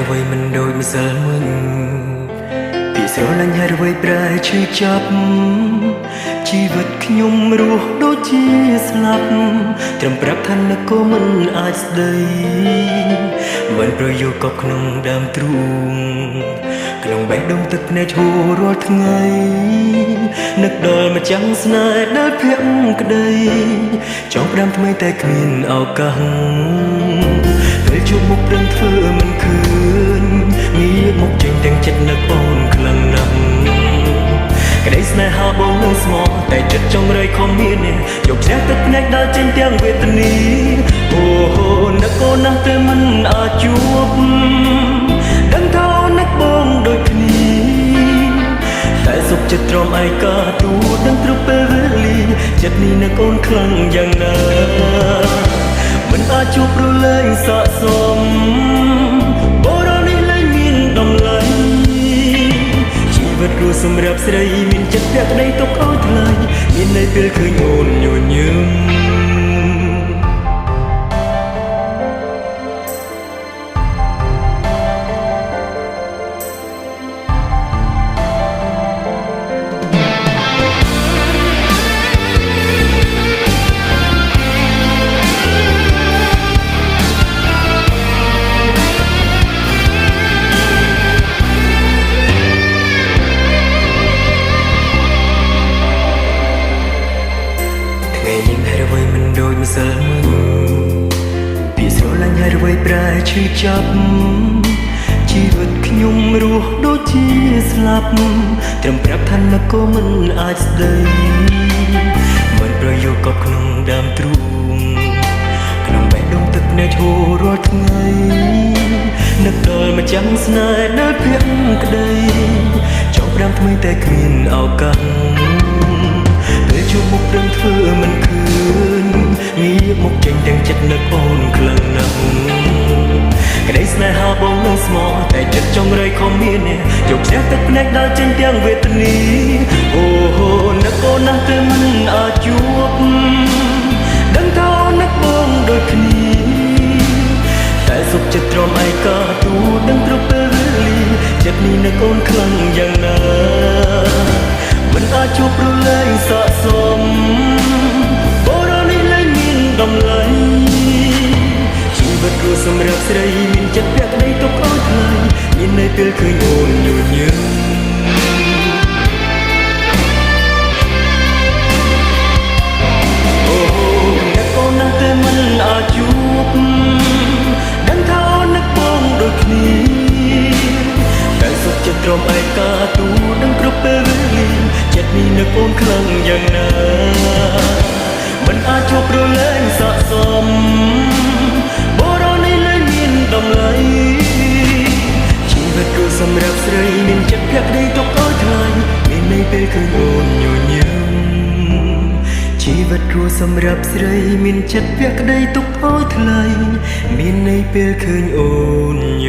អ្វីមិនដូចម្សិលមិញពីស្រលាញ់ហេតុអ្វីប្រែឈឺចាប់ជីវិតខ្ញុំរស់ដូចជាស្លាប់ត្រឹមប្រាប់ថានឹកក៏មិនអាចស្ដីមិនប្រយោគក៏ក្នុងដើមទ្រូងក្នុងបេះដូងទឹកភ្នែកហូររាល់ថ្ងៃនឹកដល់ម្ចាំងស្នេហ៍ដែលភក្តីក្តីចង់ផ្ដាំថ្មីតែគ្មានឱកាសពេលជួបមុខព្រឹងធ្វើមិនឃើញងាកមកចេញទាំងចិត្តនឹកអូនខ្លាំងណាស់ក្តីស្នេហាបងនៅស្មោះតែចិត្តចង់រៃខំមានយកជ្រះទឹកភ្នែកដល់ចេញទាំងវេទនាអូនឹកអូនណាស់តែមិនអាចជួបដឹងថាអូននឹកបងដូចគ្នាតែសុខចិត្តទ្រាំឯកាទូដឹងគ្រប់ពេលវេលាចិត្តនេះនឹកអូនខ្លាំងយ៉ាងណាមិនអាចជួបព្រលែងស័ក្តិសមបរោនេះលែងមានតម្លៃជីវិតគូសម្រាប់ស្រីមានចិត្តភក្តីទុកឲ្យថ្លៃមាននៅពេលឃើញអូនញញឹមម្សិលមិញពីស្រលាញ់ហេតុអ្វីប្រែឈឺចាប់ជីវិតខ្ញុំរស់ដូចជាស្លាប់ត្រឹមប្រាប់ថានឹកក៏មិនអាចស្ដីមិនប្រយោគក៏ក្នុងដើមទ្រូងក្នុងបេះដូងទឹកភ្នែកហូររាល់ថ្ងៃនឹកដល់ម្ចាំងស្នេហ៍ដែលភក្តីក្តីចង់ផ្ដាំថ្មីតែគ្មានឱកាសពេលជួបមុខព្រឹងធ្វើមិនឃើញងាកមកចេញទាំងចិត្តនឹកអូនខ្លាំងណាស់ក្តីស្នេហាបងនៅស្មោះតែចិត្តចង់រៃខំមានយកជ្រះទឹកភ្នែកដល់ចេញទាំងវេទនាអូនឹកអូនណាស់តែមិនអាចជួបដឹងថាអូននឹកបងដូចគ្នាតែសុខចិត្តទ្រាំឯកាទូដឹងគ្រប់ពេលវេលាចិត្តនេះនឹកអូនខ្លាំងយ៉ាងណាមិនអាចជួបព្រលែងស័ក្តិសមបរោនេះលែងមានតម្លៃជីវិតគូសម្រាប់ស្រីមានចិត្តភក្តីទុកឲ្យថ្លៃមាននៅពេលឃើញអូនញញឹមអូនឹកអូនណាស់តែមិនអាចជួបដឹងថាអូននឹកបងដូចគ្នាតែសុខចិត្តទ្រាំឯកាទូដឹងគ្រប់ពេលវេលាចិត្តនេះនឹកអូនខ្លាំងយ៉ាងណាមិនអាចជួបព្រលែងស័ក្តិសមបរោនេះលែងមានតម្លៃជីវិតគូសម្រាប់ស្រីមានចិត្តភក្តីទុកឲ្យថ្លៃមាននៅពេលឃើញអូនញញឹមជីវិតគូសម្រាប់ស្រីមានចិត្តភក្តីទុកឲ្យថ្លៃមាននៅពេលឃើញអូនញ